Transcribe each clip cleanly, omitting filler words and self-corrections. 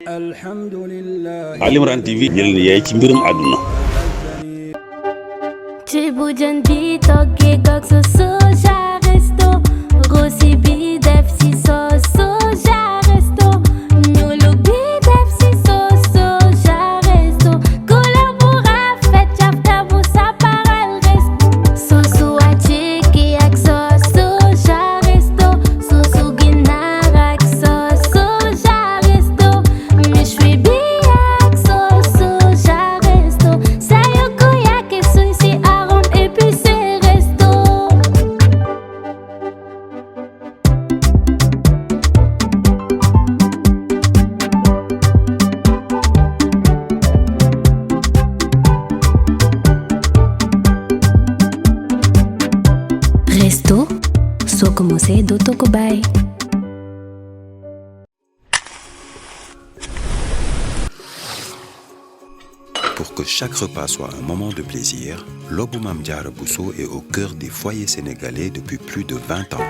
Ali Imran TV jël na yaay ci mbirum àdduna. ci bu jën bi toggee gog sa soja resto rosi bi def si sos soja resto ñulu bi def si sos soja resto couleur bu rafet cafka bu saparal resto sosu achiki ak sos soja resto sosu ginaar ak sos soja resto méchoui bi ak sos soja resto sayoko yake suy si arôme épicé resto. Resto, soo ko mosee dootoo ko bàyyi. Pour que chaque repas soit un moment de plaisir, Lobou Mame Diarra Bousso est au cœur des foyers sénégalais depuis plus de 20 ans.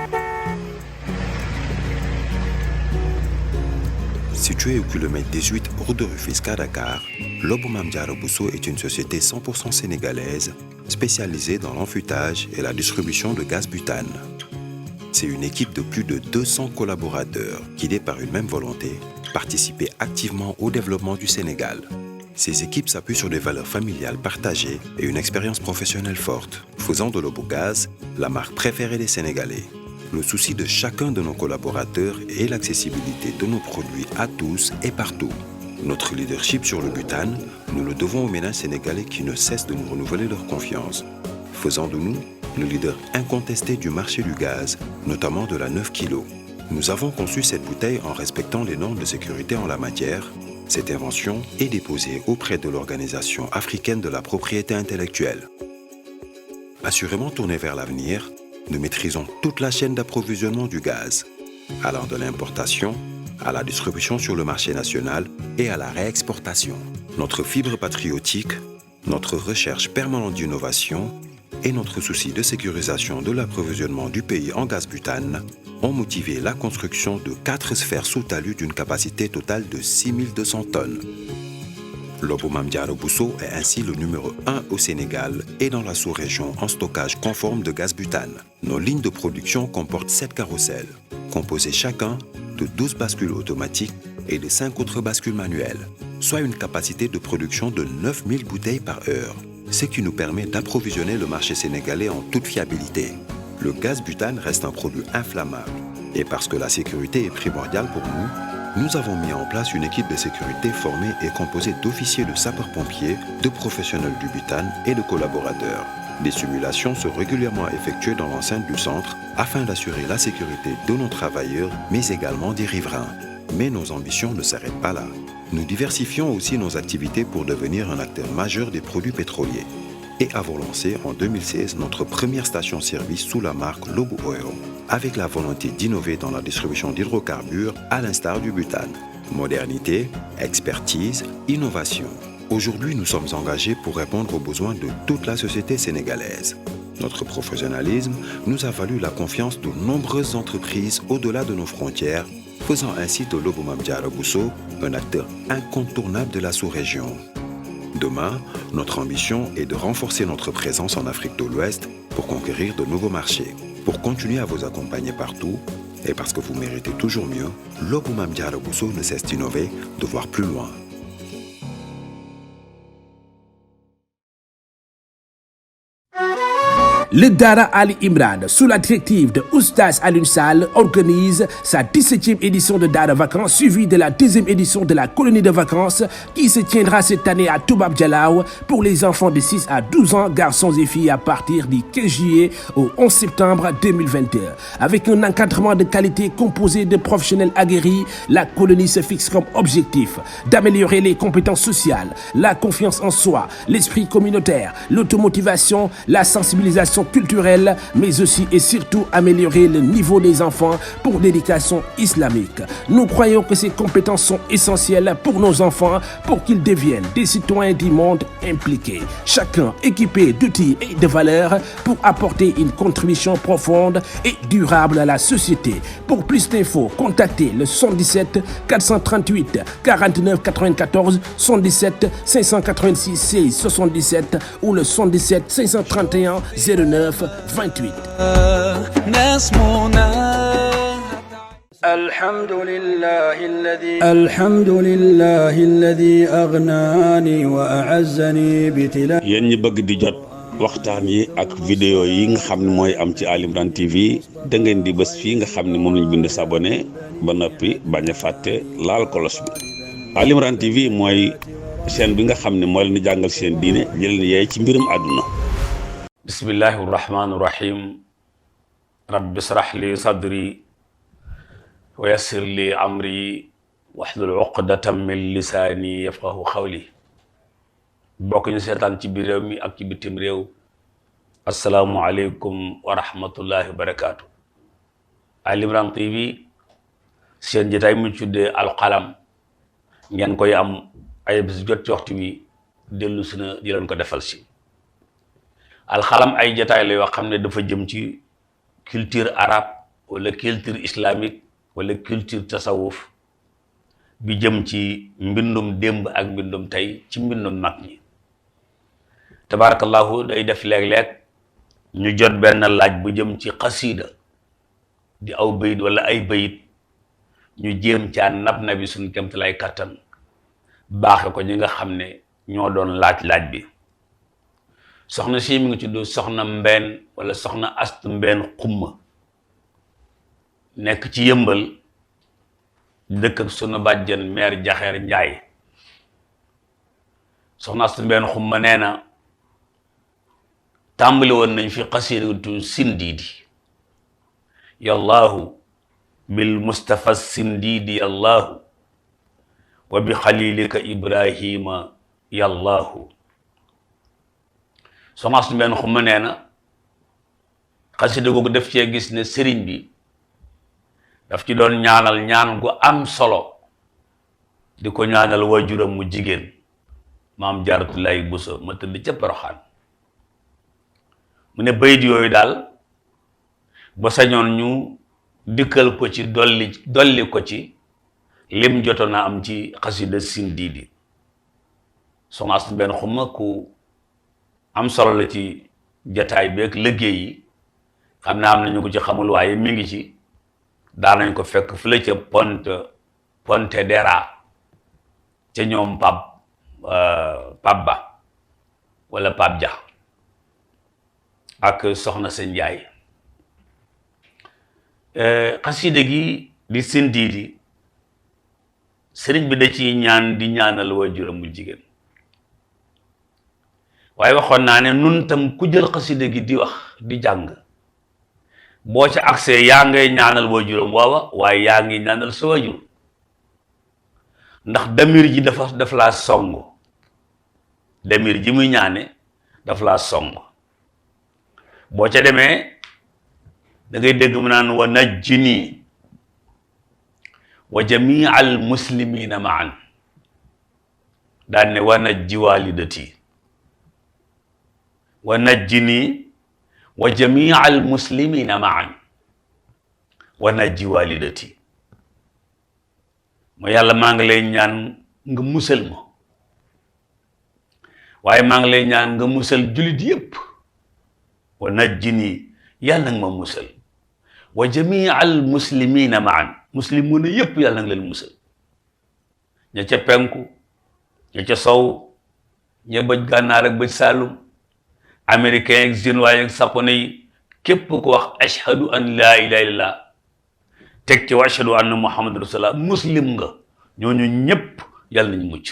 Situé au kilomètre 18 route de Rufisque à Dakar, Lobou Mame Diarra Bousso est une société 100% sénégalaise spécialisée dans l'enfûtage et la distribution de gaz butane. C'est une équipe de plus de 200 collaborateurs guidés par une même volonté, participer activement au développement du Sénégal. Ces équipes s'appuient sur des valeurs familiales partagées et une expérience professionnelle forte, faisant de Lobogaz la marque préférée des Sénégalais. Le souci de chacun de nos collaborateurs est l'accessibilité de nos produits à tous et partout. Notre leadership sur le butane, nous le devons aux ménages sénégalais qui ne cessent de nous renouveler leur confiance, faisant de nous le leader incontesté du marché du gaz, notamment de la 9 kg. Nous avons conçu cette bouteille en respectant les normes de sécurité en la matière. Cette invention est déposée auprès de l'Organisation africaine de la propriété intellectuelle. Assurément tournés vers l'avenir, nous maîtrisons toute la chaîne d'approvisionnement du gaz, allant de l'importation à la distribution sur le marché national et à la réexportation. Notre fibre patriotique, notre recherche permanente d'innovation et notre souci de sécurisation de l'approvisionnement du pays en gaz butane ont motivé la construction de 4 sphères sous talus d'une capacité totale de 6200 tonnes. Lobou Mame Diarra Bousso est ainsi le numéro 1 au Sénégal et dans la sous-région en stockage conforme de gaz butane. Nos lignes de production comportent 7 carrousels, composés chacun de 12 bascules automatiques et de 5 autres bascules manuelles, soit une capacité de production de 9000 bouteilles par heure, ce qui nous permet d'approvisionner le marché sénégalais en toute fiabilité. Le gaz butane reste un produit inflammable et parce que la sécurité est primordiale pour nous, nous avons mis en place une équipe de sécurité formée et composée d'officiers de sapeurs-pompiers, de professionnels du butane et de collaborateurs. Des simulations sont régulièrement effectuées dans l'enceinte du centre afin d'assurer la sécurité de nos travailleurs, mais également des riverains. Mais nos ambitions ne s'arrêtent pas là. Nous diversifions aussi nos activités pour devenir un acteur majeur des produits pétroliers. Et avons lancé en 2016 notre première station-service sous la marque Lobou Oil, avec la volonté d'innover dans la distribution d'hydrocarbures à l'instar du butane. Modernité, expertise, innovation. Aujourd'hui, nous sommes engagés pour répondre aux besoins de toute la société sénégalaise. Notre professionnalisme nous a valu la confiance de nombreuses entreprises au-delà de nos frontières, faisant ainsi de Lobou Mame Diarra Bousso un acteur incontournable de la sous-région. Demain, notre ambition est de renforcer notre présence en Afrique de l'Ouest pour conquérir de nouveaux marchés. Pour continuer à vous accompagner partout, et parce que vous méritez toujours mieux, Lobou Mame Diarra Bousso ne cesse d'innover, de voir plus loin. Le Dara Ali Imran, sous la directive de Oustaz Alioune Sall, organise sa 17e édition de Dara Vacances, suivie de la 2e édition de la colonie de vacances qui se tiendra cette année à Toubab Dialaw pour les enfants de 6 à 12 ans, garçons et filles, à partir du 15 juillet au 11 septembre 2022. Avec un encadrement de qualité composé de professionnels aguerris, la colonie se fixe comme objectif d'améliorer les compétences sociales, la confiance en soi, l'esprit communautaire, l'automotivation, la sensibilisation culturelle, mais aussi et surtout améliorer le niveau des enfants pour l'éducation islamique. Nous croyons que ces compétences sont essentielles pour nos enfants pour qu'ils deviennent des citoyens du monde impliqués, chacun équipé d'outils et de valeurs pour apporter une contribution profonde et durable à la société. Pour plus d'infos, contactez le 77 438 49 94 77 586 16 77 ou le 77 531 09 28. الحمد لله الذي أغناني وأعزني بتلاوة. yéen ñi bëgg di jot waxtaan yi ak vidéo yi nga xam ne mooy am ci Ali Imran TV da ngeen di bës fii nga xam ne moom lañ bind s'abonné ba noppi bañ a fàtte laal kolos bi. Ali Imran TV mooy chaîne bi nga xam ne moo leen di jàngal seen diine jëleen yeey ci mbirum àdduna. bismillahi rahmaani rahim. rabbi israh li sadri wa yassir li amri wahlul uqdatan min lisaani yafqahu qawli. bokk ñu seetaan ci biir réew mi ak ci bitim réew, asalaamualeykum wa rahmatullahi wa barakaatu. Ali Imran TV seen jotaay mu tuddee alqalam ngeen koy am ay bés jot ci waxtu wi dellu si na di leen ko defal si. alqalam ay jotaay la yoo xam ne dafa jëm ci culture arabe wala culture islamique wala culture tasawuf bi jëm ci mbindum démb ak mbindum tey ci mbindum mag ñi. tabarakallahu day def léeg-léeg ñu jot benn laaj bu jëm ci xasida di aw bayit wala ay bayit ñu jéem caa nab na bi suñ kemt lay kattan baaxe ko ñi nga xam ne ñoo doon laaj bi. soxna si mi ngi tudd soxna Mbène wala soxna Astu Mbène Xumma, nekk ci Yëmbal, dëkk ak sunu bàjjen maire Jaxeer Njaay. soxna Astu Mbène Xumma nee na tàmbali woon nañ fi xasidatu sindiidi yallaahu bil mustafa sindiidi yallaahu wa bi xalilika ibrahima yallaahu. soxna Astu Mbène Xumma nee na xasida googu def cee gis ne sëriñ bi daf ci doon ñaanal ñaan gu am solo di ko ñaanal waajuram mu jigéen maam Jaaratulaay Buso ma tëdd ca Poroxaan. mu ne bayit yooyu daal ba sañoon ñu dikkal ko ci dolli ko ci lim jotoon na am ci xasida sindiidi. soxna Astu Mbène Xumma ku am solo la ci jataay beeg liggéey yi, xam naa am nañu ko ci xamul waaye mi ngi ci. daanañ ko fekk fële ca Pontedera ca ñoom Pap Ba wala Pap Dia ak soxna sa Njaay. xasida gi di sindiidi sëriñ bi da ciy ñaan di ñaanal waajuram mu jigéen, waaye waxoon naa ne nun tam ku jël xasida gi di wax di jàng boo ca accès yaa ngay ñaanal waajuram waawa waaye yaa ngi ñaanal sa waajur, ndax damir ji daf laa song. damir ji muy ñaane daf laa song. boo ca demee da ngay dégg mu naan wa najjini wa jamia al muslimina maan, daan ne wa najji walidati wa najjini wa jamia al muslimina maan wa najji walidati. ma yàlla maa ngi lay ñaan nga musal ma, waaye maa ngi lay ñaan nga musal julit yépp. wa najjini yàlla nag ma musal, wa jamia al muslimina maan, muslimuna yépp yàlla nag leen musal. ña ca penku, ña ca sow, ña bëj gànnaar ak bëj saalum, américain ak chinois ak japonais yi, képp ko wax ashhadu an laa ilaha illallah teg ci wa ashhadu anna muhammad rasulullah muslim nga, ñooñu ñëpp yàlla nañ mucc.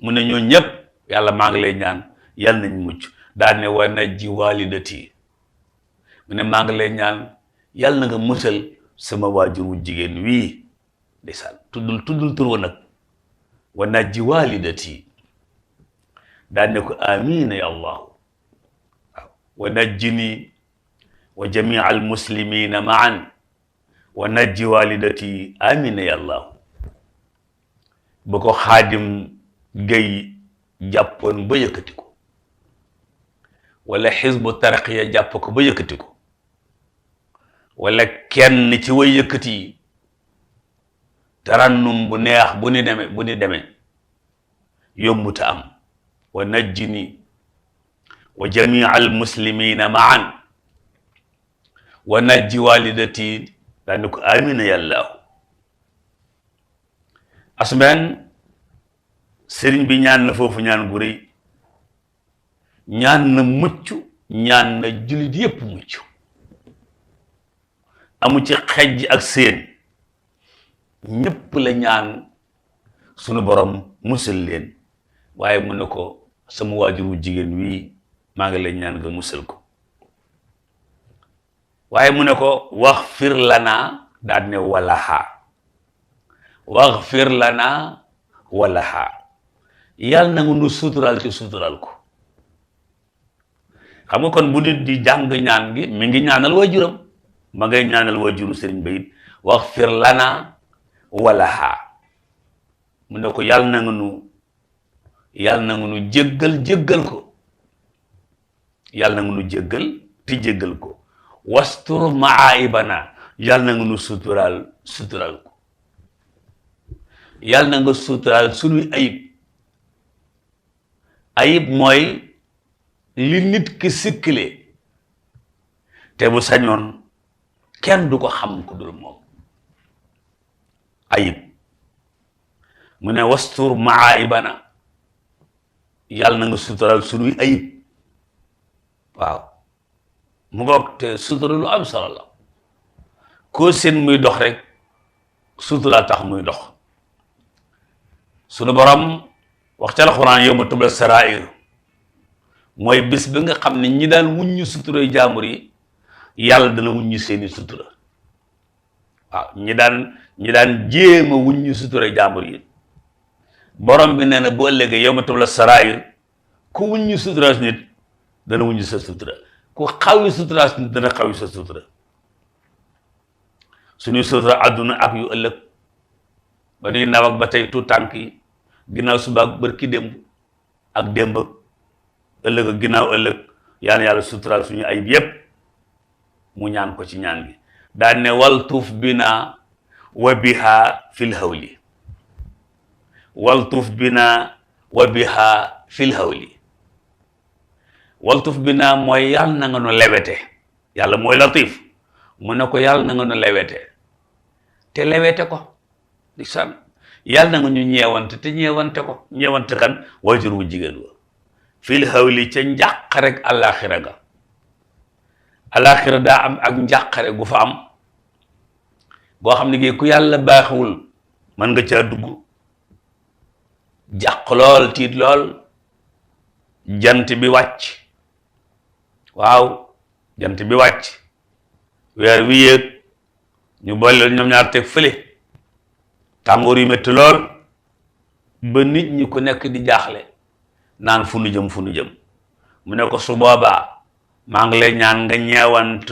mu ne ñoo ñëpp yàlla maa ngi lay ñaan yàlla nañ mucc. daal ne wa najji walidati, mu ne maa ngi lay ñaan yàlla na nga musal sama waajur wu jigéen wii. ndeysaan tuddul tur wa nag wa najji walidati, daal ne ko amiina ya allahu. waaw wa najjini wa jamia al muslimina maan wa najji walidati amina ya allah. ba ko Xaadim Gay jàppoon ba yëkkati ko wala xisbu tarqiya jàpp ko ba yëkkati ko wala kenn ci way yëkkati yi tarannum bu neex bu ni demee yombuta am. wa najjini wa jamia al muslimina maan wa najji walidati daani ko amina yàllaahu. asmeen sëriñ bi ñaan na foofu ñaan gu rëy, ñaan na mucc, ñaan na jullit yépp mucc, amu ci xejj ak seen, ñépp la ñaan sunu borom musal leen. waaye mu ne ko sama waajuru jigéen wii maa ngi lay ñaan nga musal ko. waaye mu ne ko waxfir lana daal ne walaha, waxfir lana walaha, yàlla na nga nu sutural ci sutural ko. xam nga kon bu nit di jàng ñaan gi mi ngi ñaanal waajuram, ma ngay ñaanal waajuru sëriñ bayit waxfir lana walaha. mu ne ko yàlla na nga nu jéggal ko, yàlla na nga nu jéggal te jéggal ko. wastur maaibana, yàlla na nga nu sutural ko, yàlla na nga sutural sunuy ayib mooy li nit ki sikkile te bu sañoon kenn du ko xam ku dul moom. ayib mu ne wastur maaibana, yàlla na nga sutural sunuy ayib. waaw mu ngoog, te sutura lu am solo la. koo seen muy dox rek sutura tax muy dox. sunu borom wax ca alxuraan yawma tubla sarair, mooy bis bi nga xam ne ñi daan wuññu suturay jaambur yi yàlla dana wuññu seeni sutura. waaw ñi daan jéema wuññu suturay jaambur yi borom bi nee na bu ëllëgee yawma tubla sarair, ku wuññu sutura nit dana wuññu sa sutura, ku xawi sutura nit dana xawi sa sutura. suñuy sutura àdduna ak yu ëllëg ba nuy naw ak ba tey tu tànk yi, ginnaaw suba ak bërki démb ak démb ëllëg ak ginnaaw ëllëg, yàlla suturaal suñu ayib yépp. mu ñaan ko ci ñaan gi daan ne waltuf bina wa biha fil hawli, waltuf bina wa biha fil hawli. waltuf bina mooy yàlla na nga nu lewete, yàlla mooy latif. mu ne ko yàlla na nga nu lewete te lewete ko di san, yàlla na nga ñu ñeewante te ñeewante ko. ñeewante kan? waajur wu jigéen wa. fil hawli ca njàqare ak àllaaxira ga. àllaaxira daa am ak njàqare gu fa am goo xam ne gi ku yàlla baaxewul mën nga caa dugg jàq lool, tiit lool, jant bi wàcc. waaw jant bi wàcc, weer wi yéeg, ñu boole ñoom ñaar teg fële, tàngoor yu métti lool, ba nit ñi ku nekk di jaaxle naan fu nu jëm. mu ne ko su boobaa maa ngi lay ñaan nga ñeewante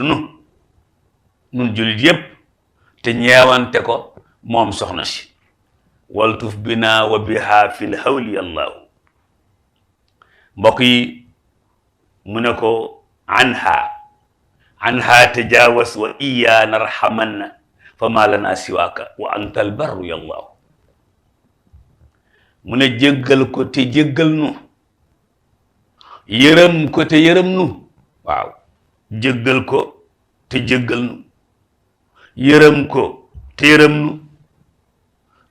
nun jullit yépp te ñeewante ko moom soxna si. waltuf bina wa biha fil hawli allahu. mbokk yi mu ne ko anha tajawas wa iyana arhamanna fa ma lana siwaka wa anta albarru yallahu. mu ne jéggal ko te jéggal nu, yërëm ko te yërëm nu. waaw jéggal ko te jéggal nu, yërëm ko te yërëm nu,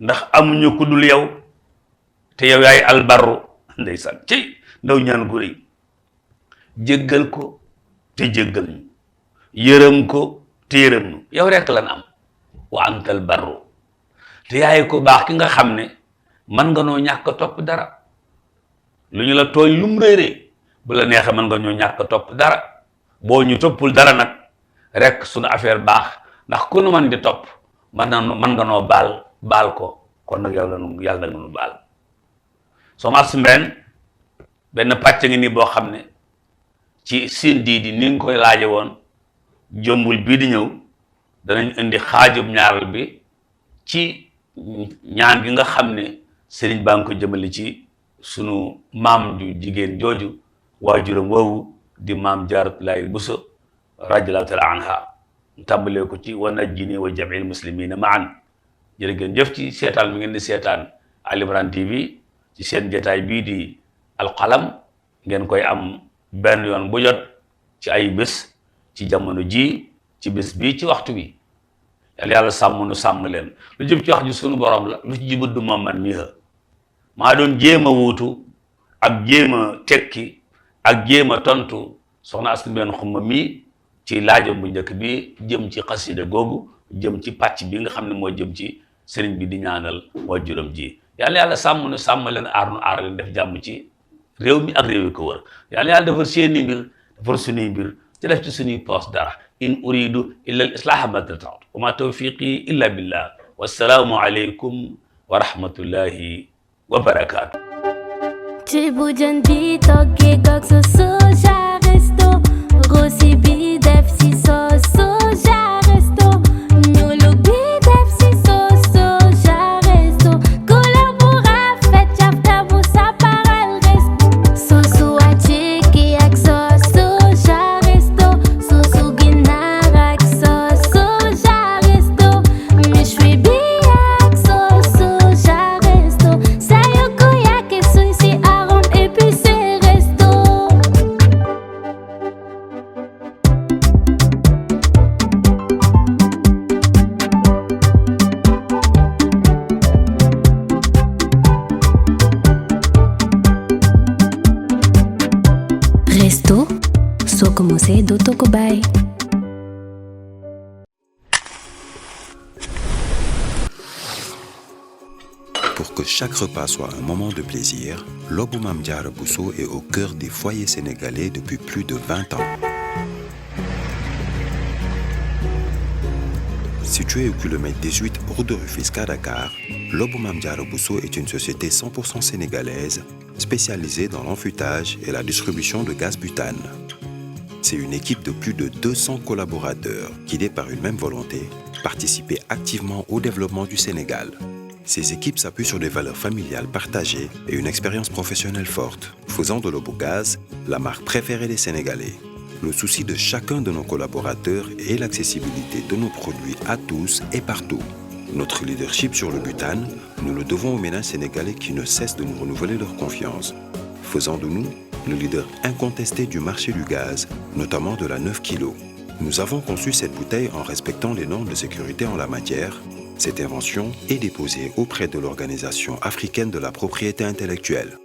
ndax amuñu ku dul yow te yow yaay albarru. ndeysaan ci ndaw ñaan gu rëy. jéggal ko te jéggal ñu, yërëm ko te yërëm nu, yow rek lan am. wa antal barru, te yaay ko baax ki nga xam ne man nga noo ñàkk topp dara. lu ñu la tooñ lum réeree bu la neexee man nga ñoo ñàkk topp dara. boo ñu toppul dara nag rek suñu affaire baax, ndax ku nu man di topp man nga noo baal ko. kon nag yàlla na nga nu baal. soo mas mbeen benn pàcc ngi nii boo xam ne ci siin di ni nga koy laaje woon jombul bii di ñëw danañ indi xaajub ñaaral bi ci ñaan gi nga xam ne sëriñ baa ngi ko jëmale ci sunu maam ju jigéen jooju waajuram woowu di maam Jaaratulaay Buso radiyallaahu taala anha tàmbalee ko ci wa najjini wa jamil muslimina maan jërë ngeen jëf ci seetaan mi ngeen di seetaan Ali Imran TV ci seen jotaay bii di alqalam ngeen koy am benn yoon bu jot ci ay bés ci jamono ji ci bés bii ci waxtu bi yàlla sàmm nu sàmm leen lu jëm ci wax ji sunu borom la lu ci jibut du moom man mii maa doon jéem a wuutu ak jéem a tekki ak jéem a tontu soxna Astu Mbeen Xuma mii ci laajam bu njëkk bi jëm ci xasida googu jëm ci pàcc bi nga xam ne moo jëm ci sëriñ bi di ñaanal waajuram ji yàlla sàmm nu sàmm leen aar leen def jàmm ci réew mi ak réew yi ko wër yàlla defar seeni mbir defar suñuy mbir ci def ci suñuy poos dara in uridu illa al islaha ma stata'tu wa ma tawfiqi illa billah wassalaamu aleykum wa rahmatullahi wa barakatuh. ceebu jën bi toggee ak sa soja resto rosi bi def si sos soja resto ñulu bi def si sos soja resto couleur bu rafet cafka bu saparal resto sosu wàcce ak sos soja resto sosu ginaar ak sos soja resto méchoui bi ak sos soja resto sayoko yake suy si arôme épicé resto. Resto soo ko mosee dootoo ko bàyyi. Pour que chaque repas soit un moment de plaisir, Lobou Mame Diarra Bousso est au cœur des foyers sénégalais depuis plus de 20 ans. Situé au kilomètre 18 route de Rufisque à Dakar, Lobou Mame Diarra Bousso est une société 100% sénégalaise spécialisée dans l'enfûtage et la distribution de gaz butane. C'est une équipe de plus de 200 collaborateurs guidés par une même volonté, participer activement au développement du Sénégal. Ces équipes s'appuient sur des valeurs familiales partagées et une expérience professionnelle forte, faisant de Lobogaz la marque préférée des Sénégalais. Le souci de chacun de nos collaborateurs est l'accessibilité de nos produits à tous et partout. Notre leadership sur le butane, nous le devons aux ménages sénégalais qui ne cessent de nous renouveler leur confiance, faisant de nous le leader incontesté du marché du gaz, notamment de la 9 kg. Nous avons conçu cette bouteille en respectant les normes de sécurité en la matière. Cette invention est déposée auprès de l'Organisation africaine de la propriété intellectuelle.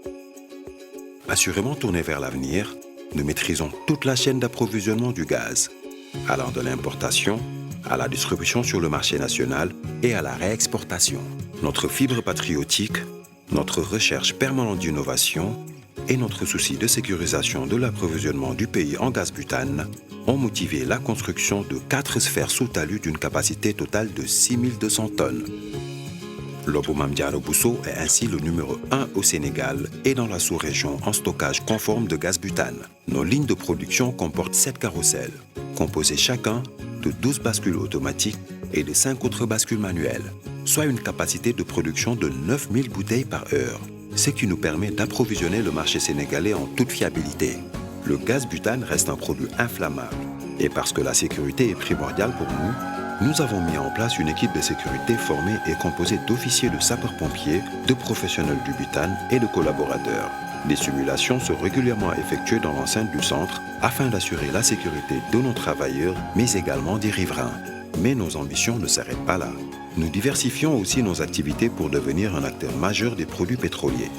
Assurément tournés vers l'avenir, nous maîtrisons toute la chaîne d'approvisionnement du gaz, allant de l'importation à la distribution sur le marché national et à la réexportation. Notre fibre patriotique, notre recherche permanente d'innovation et notre souci de sécurisation de l'approvisionnement du pays en gaz butane ont motivé la construction de 4 sphères sous talus d'une capacité totale de 6200 tonnes. Lobou Mame Diarra Bousso est ainsi le numéro 1 au Sénégal et dans la sous-région en stockage conforme de gaz butane. Nos lignes de production comportent 7 carrousels, composés chacun de 12 bascules automatiques et de 5 autres bascules manuelles, soit une capacité de production de 9000 bouteilles par heure, ce qui nous permet d'approvisionner le marché sénégalais en toute fiabilité. Le gaz butane reste un produit inflammable et parce que la sécurité est primordiale pour nous avons mis en place une équipe de sécurité formée et composée d'officiers de sapeurs-pompiers, de professionnels du butane et de collaborateurs. Des simulations sont régulièrement effectuées dans l'enceinte du centre afin d'assurer la sécurité de nos travailleurs, mais également des riverains. Mais nos ambitions ne s'arrêtent pas là. Nous diversifions aussi nos activités pour devenir un acteur majeur des produits pétroliers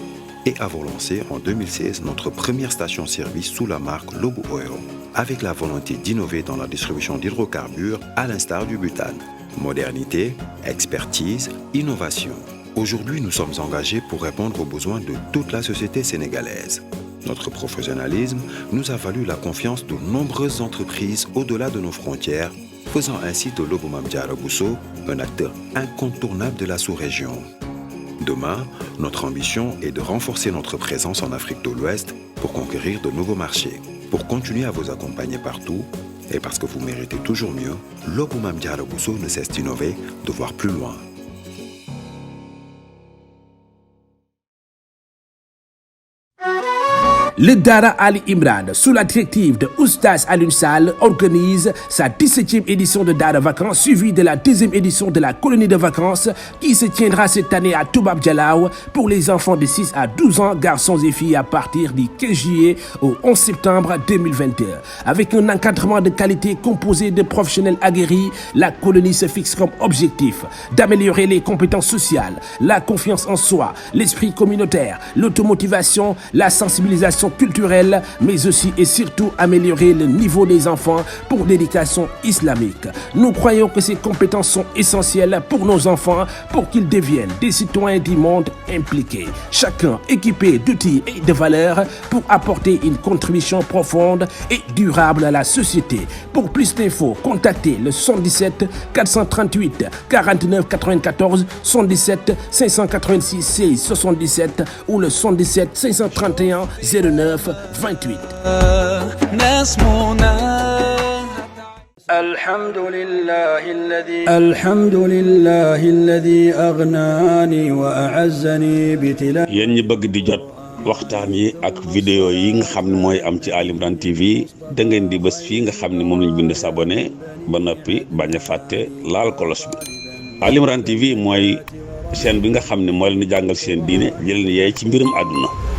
et avons lancé en 2016 notre première station-service sous la marque Lobou Oil, avec la volonté d'innover dans la distribution d'hydrocarbures à l'instar du butane. Modernité, expertise, innovation. Aujourd'hui, nous sommes engagés pour répondre aux besoins de toute la société sénégalaise. Notre professionnalisme nous a valu la confiance de nombreuses entreprises au-delà de nos frontières, faisant ainsi de Lobou Mame Diarra Bousso un acteur incontournable de la sous-région. Demain, notre ambition est de renforcer notre présence en Afrique de l'Ouest pour conquérir de nouveaux marchés. Pour continuer à vous accompagner partout, et parce que vous méritez toujours mieux, Lobou Mame Diarra Bousso ne cesse d'innover, de voir plus loin. Le Dara Ali Imran, sous la directive de Oustaz Alioune Sall, organise sa 17e édition de Dara Vacances, suivie de la 2e édition de la colonie de vacances qui se tiendra cette année à Toubab Dialaw pour les enfants de 6 à 12 ans, garçons et filles, à partir du 15 juillet au 11 septembre 2021. Avec un encadrement de qualité composé de professionnels aguerris, la colonie se fixe comme objectif d'améliorer les compétences sociales, la confiance en soi, l'esprit communautaire, l'automotivation, la sensibilisation culturelle, mais aussi et surtout améliorer le niveau des enfants pour l'éducation islamique. Nous croyons que ces compétences sont essentielles pour nos enfants pour qu'ils deviennent des citoyens du monde impliqués, chacun équipé d'outils et de valeurs pour apporter une contribution profonde et durable à la société. Pour plus d'infos, contactez le 77 438 49 94, 77 586 16 77 ou le 77 531 09 28. الحمد لله الذي أغناني وأعزني بتلا. yéen ñi bëgg di jot waxtaan yi ak vidéo yi nga xam ne mooy am ci Ali Imran TV da ngeen di bës fii nga xam ne moom lañ bind s'abonné ba noppi bañ a fàtte laal kolos bi. Ali Imran TV mooy chaîne bi nga xam ne moo leen di jàngal seen diine jëleen yeey ci mbirum àdduna.